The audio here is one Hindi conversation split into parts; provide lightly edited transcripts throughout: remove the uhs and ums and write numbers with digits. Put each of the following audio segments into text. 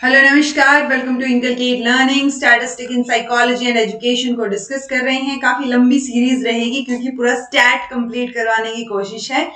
हेलो नमस्कार, welcome to inculcate learning statistic in psychology and education को डिस्कस कर रहे हैं। काफी लंबी सीरीज रहेगी क्योंकि पूरा स्टैट कंप्लीट करवाने की कोशिश है।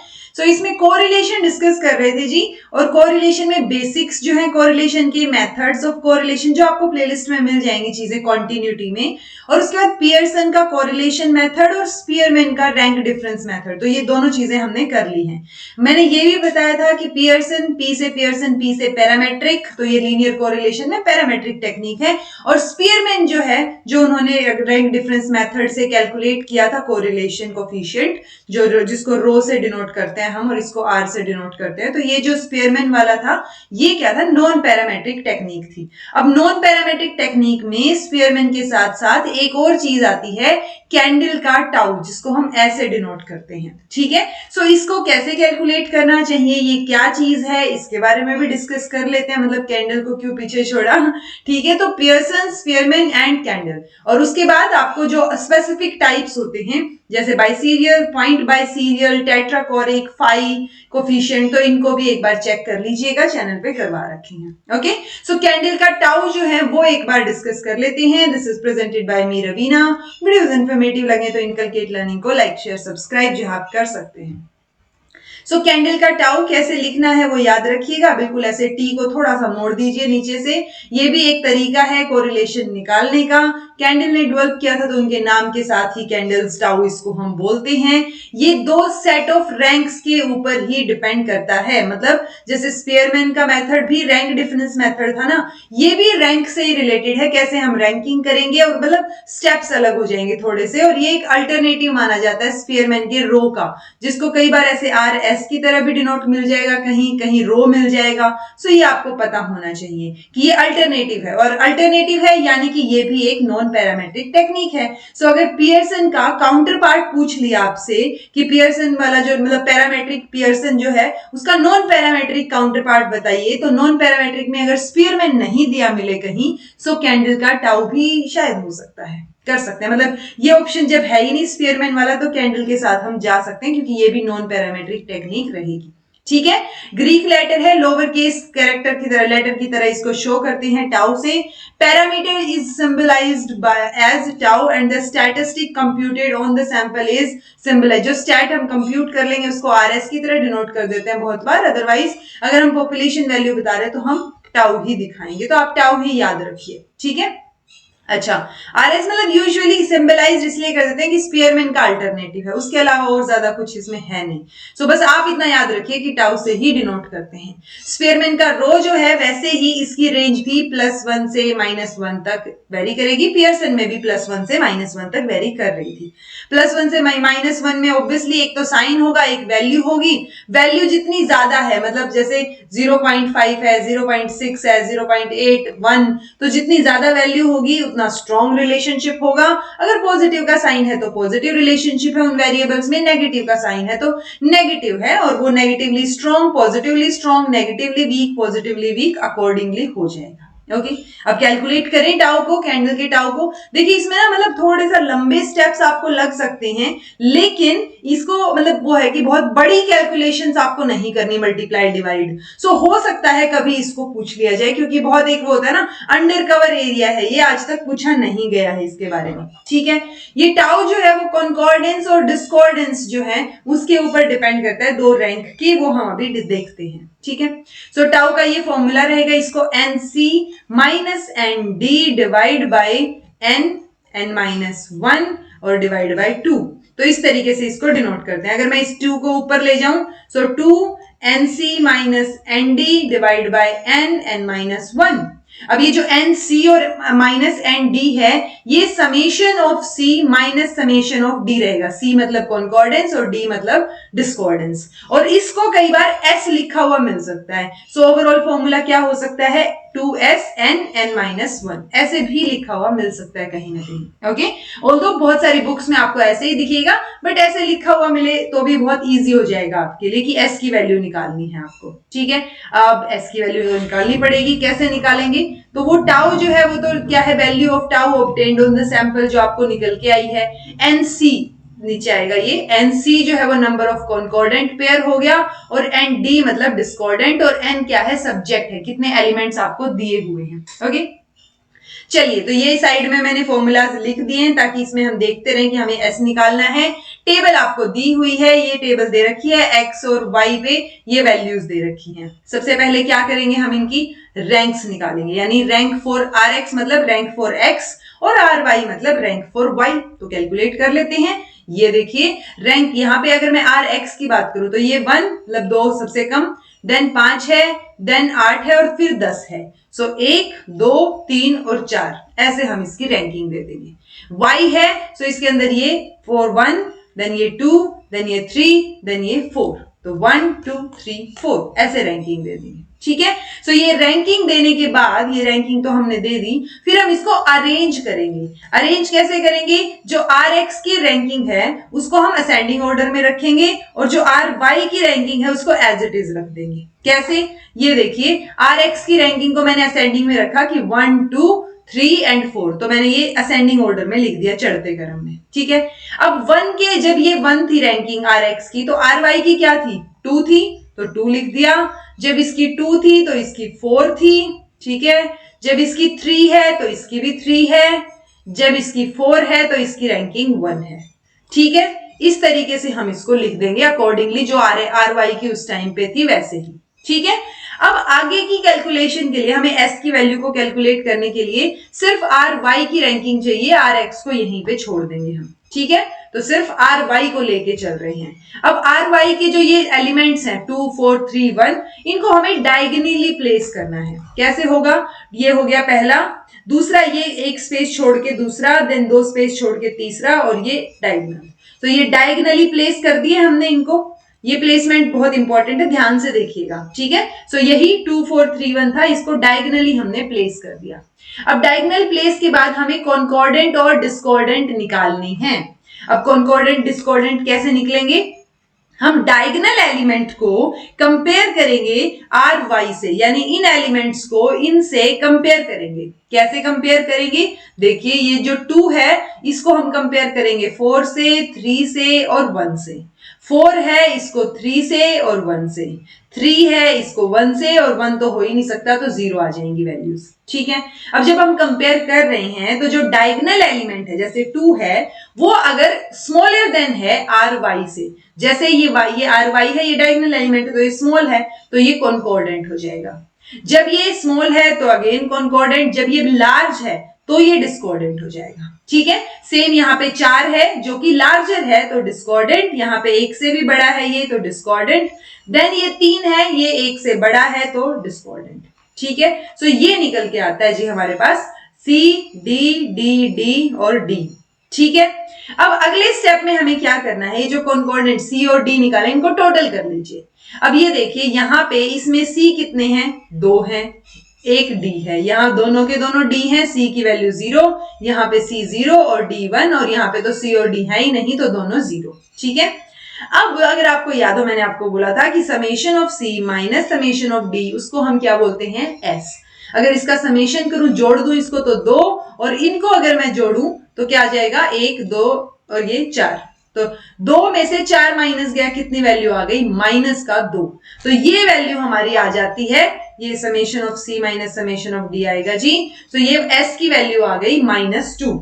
इसमें कोरिलेशन डिस्कस कर रहे थे जी, और कोरिलेशन में बेसिक्स जो है कोरिलेशन के, मेथड्स ऑफ कोरिलेशन जो आपको प्लेलिस्ट में मिल जाएंगी चीजें कॉन्टिन्यूटी में, और उसके बाद पियर्सन का कोरिलेशन मेथड और स्पीयरमैन का रैंक डिफरेंस मेथड। तो ये दोनों चीजें हमने कर ली हैं। मैंने ये भी बताया था कि पियर्सन पी से पैरामेट्रिक, तो ये लीनियर कोरिलेशन में पैरामेट्रिक टेक्निक है, और स्पीयरमैन जो है, जो उन्होंने रैंक डिफरेंस मेथड से कैलकुलेट किया था कोरिलेशन कोफिशिएंट, जो जिसको रो से डिनोट करते हैं हम और इसको आर से डिनोट करते हैं। तो ये जो स्पीयरमैन वाला था, ये क्या था, नॉन पैरामेट्रिक टेक्निक थी। अब नॉन पैरामेट्रिक टेक्निक में स्पीयरमैन के साथ साथ एक और चीज आती है, कैंडल का टाउ, जिसको हम ऐसे डिनोट करते हैं। ठीक है, इसको कैसे कैलकुलेट करना चाहिए, ये क्या चीज है, इसके बारे में भी डिस्कस कर लेते हैं। मतलब कैंडल को क्यों पीछे छोड़ा। ठीक है, तो पियर्सन, स्पीयरमैन एंड कैंडल, और उसके बाद आपको जो स्पेसिफिक टाइप्स होते हैं जैसे बाइसीरियल, पॉइंट बाइसीरियल, टेट्राकोरिक, फाई कोफिशिएंट, तो इनको भी एक बार चेक कर लीजिएगा, चैनल पे करवा रखे हैं। ओके, कैंडल का टाउ जो है वो एक बार डिस्कस कर लेते हैं। This is presented by me Raveena. Videos informative लगे तो इनकलकेट लर्निंग को लाइक शेयर सब्सक्राइब जो आप कर सकते हैं। कैंडल का टाउ कैसे लिखना है वो याद रखिएगा। बिल्कुल ऐसे टी को थोड़ा सा मोड़ दीजिए नीचे से। ये भी एक तरीका है कोरिलेशन निकालने का। कैंडल ने डेवलप किया था तो उनके नाम के साथ ही कैंडल्स टाउ इसको हम बोलते हैं। ये दो सेट ऑफ रैंक्स के ऊपर ही डिपेंड करता है। मतलब जैसे स्पीयरमैन का मेथड भी रैंक डिफरेंस मेथड था ना, ये भी रैंक से ही रिलेटेड है। कैसे हम रैंकिंग करेंगे, और मतलब स्टेप्स अलग हो जाएंगे थोड़े से, और ये एक अल्टरनेटिव माना जाता है स्पीयरमैन के रो का, जिसको कई बार ऐसे आर एस की तरह भी डिनोट मिल जाएगा, कहीं कहीं रो मिल जाएगा। ये आपको पता होना चाहिए कि ये अल्टरनेटिव है, और अल्टरनेटिव है यानी कि ये भी एक नॉन पैरामेट्रिक टेक्निक है। अगर पियर्सन का काउंटर पार्ट पूछ लिया आपसे कि पियर्सन वाला जो मतलब पैरामेट्रिक पियर्सन जो है उसका नॉन पैरामेट्रिक काउंटर पार्ट बताइए, तो नॉन पैरामेट्रिक में अगर स्पीयरमैन नहीं दिया मिले कहीं, कैंडल का टाउ भी शायद हो सकता है, कर सकते हैं। मतलब ये ऑप्शन जब है ही नहीं स्पीयरमैन वाला, तो कैंडल के साथ हम जा सकते हैं क्योंकि ये भी नॉन पैरामेट्रिक टेक्निक रहेगी। ठीक है, ग्रीक लेटर है, लोअर केस कैरेक्टर की तरह, लेटर की तरह इसको शो करते हैं टाउ से। Parameter is symbolized by as tau and the statistic computed on the sample is symbolized. जो स्टैट हम कंप्यूट कर लेंगे उसको आरएस की तरह डिनोट कर देते हैं बहुत बार। अदरवाइज अगर हम पॉपुलेशन वैल्यू बता रहे हैं तो हम टाउ ही दिखाएंगे, तो आप टाउ ही याद रखिए। ठीक है, अच्छा, आरएस मतलब यूजुअली सिंबलाइज इसलिए कर देते हैं कि स्पीयरमैन का अल्टरनेटिव है, उसके अलावा और ज्यादा कुछ इसमें है नहीं। बस आप इतना याद रखिए कि टाउ से ही डिनोट करते हैं। स्पीयरमैन का रो जो है वैसे ही इसकी रेंज भी +1 से -1 तक वेरी करेगी। पियर्सन में भी +1 से -1 तक वेरी कर रही थी। +1 से -1 में ऑब्वियसली एक तो साइन होगा, एक वैल्यू होगी। वैल्यू जितनी ज्यादा है, मतलब जैसे 0.5 है, 0.6 है, 0.81, तो जितनी ज्यादा वैल्यू होगी उतना स्ट्रॉन्ग रिलेशनशिप होगा। अगर पॉजिटिव का साइन है तो पॉजिटिव रिलेशनशिप है उन वेरिएबल्स में, नेगेटिव का साइन है तो नेगेटिव है, और वो negatively strong, positively strong, negatively weak, positively weak accordingly हो जाएगा। ओके, अब कैलकुलेट करें टाउ को, कैंडल के टाउ को। देखिए इसमें ना मतलब थोड़े सा लंबे स्टेप्स आपको लग सकते हैं, लेकिन इसको मतलब वो है कि बहुत बड़ी कैलकुलेशंस आपको नहीं करनी, मल्टीप्लाई डिवाइड। हो सकता है कभी इसको पूछ लिया जाए, क्योंकि बहुत एक वो होता है ना, अंडर कवर एरिया है, ये आज तक पूछा नहीं गया है इसके बारे में। ठीक है, ये टाउ जो है वो कॉन्कॉर्डेंस और डिस्कॉर्डेंस जो है उसके ऊपर डिपेंड करता है, दो रैंक की, वो हम अभी देखते हैं। ठीक है, टाउ का ये फॉर्मूला रहेगा, इसको NC minus ND divide by n-1 और डिवाइड बाय 2। तो इस तरीके से इसको डिनोट करते हैं। अगर मैं इस 2 को ऊपर ले जाऊं, 2 NC minus ND divide by n-1। अब ये जो NC और -ND है, ये summation of C minus summation of D रहेगा। C मतलब कॉन्कॉर्डेंस और D मतलब डिस्कॉर्डेंस, और इसको कई बार S लिखा हुआ मिल सकता है। ओवरऑल फॉर्मूला क्या हो सकता है, 2SN-1, ऐसे भी लिखा हुआ मिल सकता है कहीं ना कहीं। ओके, ऑल्दो बहुत सारी बुक्स में आपको ऐसे ही दिखेगा, बट ऐसे लिखा हुआ मिले तो भी बहुत इजी हो जाएगा आपके लिए कि S की वैल्यू निकालनी है आपको। ठीक है, अब S की वैल्यू निकालनी पड़ेगी। कैसे निकालेंगे, तो वो टाउ जो है वो तो क्या है, value of tau obtained on the sample जो आपको निकल के आई है। NC नीचे आएगा ये NC जो है वो नंबर ऑफ कॉन्कॉर्डेंट पेयर हो गया, और ND मतलब डिस्कॉर्डेंट, और N क्या है, सब्जेक्ट है, कितने एलिमेंट्स आपको दिए हुए हैं। ओके, चलिए तो ये साइड में मैंने फॉर्मूलाज लिख दिए हैं ताकि इसमें हम देखते रहें कि हमें एस निकालना है। टेबल आपको दी हुई है, ये टेबल दे रखी है, एक्स और वाई पे ये वैल्यूज दे रखी हैं। सबसे पहले क्या करेंगे, हम इनकी रैंक्स निकालेंगे, यानी रैंक फॉर आर एक्स मतलब रैंक फॉर एक्स, और आर वाई मतलब रैंक फॉर वाई। तो कैलकुलेट कर लेते हैं। ये देखिए रैंक, यहाँ पे अगर मैं आर एक्स की बात करूं तो ये 1 मतलब 2 सबसे कम, देन 5 है, देन 8 है, और फिर 10 है। सो 1 2 3 और 4 ऐसे हम इसकी रैंकिंग दे देंगे। y है सो इसके अंदर ये 4 1, देन ये 2, देन ये 3, देन ये 4, तो 1 2 3 4 ऐसे रैंकिंग दे देंगे। ठीक है, सो ये रैंकिंग देने के बाद, ये रैंकिंग तो हमने दे दी, फिर हम इसको अरेंज करेंगे। अरेंज कैसे करेंगे, जो आर एक्स की रैंकिंग है उसको हम असेंडिंग ऑर्डर में रखेंगे, और जो आर वाई की रैंकिंग है उसको एज इट इज रख देंगे। कैसे, ये देखिए आर एक्स की रैंकिंग को मैंने असेंडिंग में रखा कि 1 2 3 एंड 4, तो मैंने ये असेंडिंग ऑर्डर में लिख दिया चढ़ते क्रम में। ठीक है, अब 1 के, जब ये 1 थी रैंकिंग आर एक्स की, तो आर वाई की क्या थी, 2 थी, तो 2 लिख दिया। जब इसकी 2 थी तो इसकी 4 थी। ठीक है, जब इसकी 3 है तो इसकी भी 3 है, जब इसकी 4 है तो इसकी रैंकिंग 1 है। ठीक है, इस तरीके से हम इसको लिख देंगे अकॉर्डिंगली जो आर वाई की उस टाइम पे थी वैसे ही। ठीक है, अब आगे की कैलकुलेशन के लिए हमें एस की वैल्यू को कैलकुलेट करने के लिए सिर्फ आर वाई की रैंकिंग चाहिए, आर एक्स को यहीं पे छोड़ देंगे हम। ठीक है, तो सिर्फ आर वाई को लेके चल रहे हैं। अब आर वाई के जो ये एलिमेंट्स हैं 2 4 3 1, इनको हमें डायगोनली प्लेस करना है। कैसे होगा, ये हो गया पहला, दूसरा ये एक स्पेस छोड़ के दूसरा, देन 2 स्पेस छोड़ के तीसरा, और ये डायगोनल। तो ये डायगोनली प्लेस कर दिए हमने इनको। ये प्लेसमेंट बहुत इंपॉर्टेंट है, ध्यान से देखिएगा। ठीक है, सो यही 2 4 3 1 था, इसको डायगोनली हमने प्लेस कर दिया। अब डायगोनल प्लेस के बाद हमें कॉन्कॉर्डेंट और डिस्कॉर्डेंट निकालनी है। अब कॉन्कॉर्डेंट डिस्कॉर्डेंट कैसे निकलेंगे, हम डायगोनल एलिमेंट को कंपेयर करेंगे आर वाई से, यानी इन एलिमेंट्स को इनसे कंपेयर करेंगे। कैसे कंपेयर करेंगे, देखिए ये जो 2 है इसको हम कंपेयर करेंगे 4 से, 3 से और 1 से। 4 है इसको 3 से और 1 से, 3 है इसको 1 से, और 1 तो हो ही नहीं सकता, तो 0 आ जाएंगी वैल्यूज। ठीक है, अब जब हम कंपेयर कर रहे हैं तो जो डायगोनल एलिमेंट है जैसे 2 है, वो अगर स्मॉलर देन है आर वाई से, जैसे ये आर वाई है, ये डायगोनल एलिमेंट है तो ये स्मॉल है, तो ये कॉन्कॉर्डेंट हो जाएगा। जब ये स्मॉल है तो अगेन कॉन्कॉर्डेंट, जब ये लार्ज है तो ये डिस्कॉर्डेंट हो जाएगा। ठीक है, सेम यहाँ पे 4 है जो कि लार्जर है तो डिस्कॉर्डेंट, यहाँ पे 1 से भी बड़ा है ये तो डिस्कॉर्डेंट, देन ये 3 है, ये 1 से बड़ा है तो डिस्कॉर्डेंट। ठीक है, सो ये निकल के आता है जी हमारे पास सी डी डी डी और डी। ठीक है, अब अगले स्टेप में हमें क्या करना है, ये जो कॉन्कॉर्डेंट सी और डी निकाले इनको टोटल कर लीजिए। अब ये देखिए यहाँ पे इसमें सी कितने हैं, 2 हैं, एक डी है, यहाँ दोनों के दोनों डी हैं, सी की वैल्यू 0, यहाँ पे सी 0 और डी 1, और यहाँ पे तो सी और डी है ही नहीं तो दोनों 0। ठीक है, अब अगर आपको याद हो मैंने आपको बोला था कि summation of C minus summation of D उसको हम क्या बोलते हैं, एस। अगर इसका समेशन करूं, जोड़ दूं इसको तो 2, और इनको अगर मैं जोड़ूं तो क्या आ जाएगा, 1 2 और ये 4, तो 2 में से 4 माइनस गया, कितनी वैल्यू आ गई, माइनस का 2, तो ये वैल्यू हमारी आ जाती है, ये summation of C minus summation of D आएगा जी। तो ये एस की वैल्यू आ गई -2।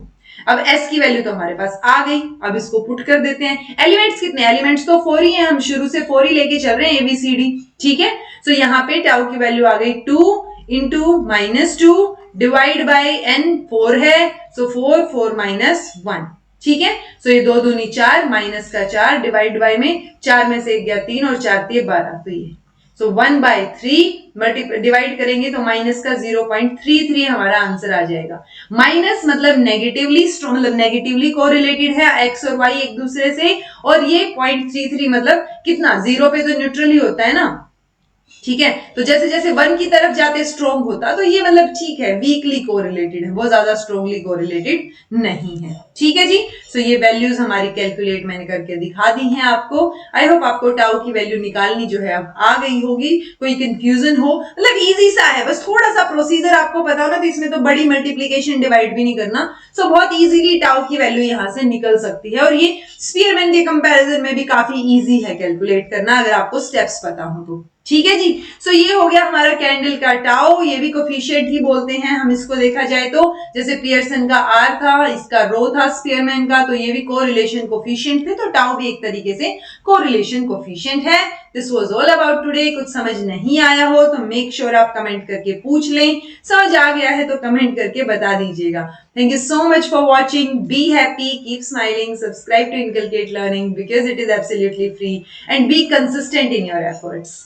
अब एस की वैल्यू तो हमारे पास आ गई, अब इसको पुट कर देते हैं। एलिमेंट्स कितने, एलिमेंट्स तो 4 ही हैं, हम शुरू से 4 ही लेके चल रहे हैं ABCD। ठीक है, सो यहाँ पे टाउ की वैल्यू आ गई 2 इंटू -2 डिवाइड बाई n 4 है, सो 4 4 -1। ठीक है, सो ये 2 दूनी 4, माइनस का 4 डिवाइड बाई में 4 में से 1 गया 3 और 4 3 12, तो ये सो 1/3 डिवाइड करेंगे तो माइनस का 0.33 हमारा आंसर आ जाएगा। माइनस मतलब नेगेटिवली, मतलब नेगेटिवली कोरिलेटेड है एक्स और वाई एक दूसरे से, और ये 0.33 मतलब कितना, 0 पे तो न्यूट्रल ही होता है ना, ठीक है, तो जैसे जैसे 1 की तरफ जाते स्ट्रोंग होता, तो ये मतलब ठीक है, वीकली कोरिलेटेड है, वो ज्यादा स्ट्रोंगली कोरिलेटेड नहीं है। ठीक है जी। सो ये वैल्यूज हमारी कैलकुलेट मैंने करके दिखा दी हैं आपको। आई होप आपको टाउ की वैल्यू निकालनी जो है अब आ गई होगी, कोई कंफ्यूजन हो, मतलब इजी सा है, बस थोड़ा सा प्रोसीजर आपको पता हो ना, तो इसमें तो बड़ी मल्टीप्लीकेशन डिवाइड भी नहीं करना। सो बहुत इजीली टाउ की वैल्यू यहां से निकल सकती है, और ये स्पीयरमैन के कंपैरिजन में भी काफी इजी है कैलकुलेट करना, अगर आपको स्टेप्स पता हो तो। ठीक है जी। सो ये हो गया हमारा कैंडल का टाउ, ये भी कोफिशिएंट ही बोलते हैं हम इसको, देखा जाए तो जैसे पियर्सन का आर था, इसका रो था स्पीयरमैन का, तो ये भी कोरिलेशन कोफिशिएंट थे, तो टाउ भी एक तरीके से कोरिलेशन कोफिशिएंट है। This was all about today. कुछ समझ नहीं आया हो तो मेक श्योर आप कमेंट करके पूछ लें, समझ आ गया है तो कमेंट करके बता दीजिएगा। Thank you so much for watching, be happy, keep smiling, subscribe to inculcate learning because it is absolutely free, and be consistent in your efforts.